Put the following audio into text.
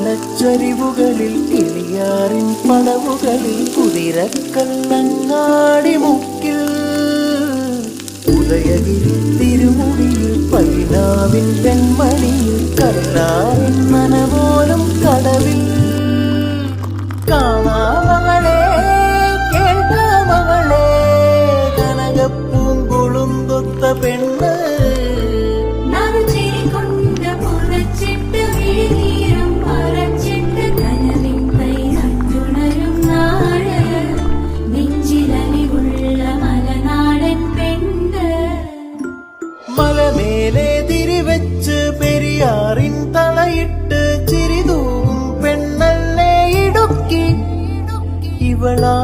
മലച്ചരിവുകളിൽ കിളിയാറിൻ പടവുകളിൽ കുതിരക്കല്ലങ്ങാടി മുക്കിൽ ഉദയഗിരി തിരുമുടിയിൽ പൈനാവിൻ പെൺമണിയിൽ കല്ലാറിൻ നനപോലും കടവിൽ കാണാമകളെ കേൾക്കാമകളെ കനകപ്പൂങ്കുളുന്തൊത്ത പെണ്ണ് മലമേലെ തിരിവെച്ച് പെരിയാറിൻ തളയിട്ട് ചിരിതൂവും പെണ്ണല്ലേ ഇടുക്കി ഇവളാ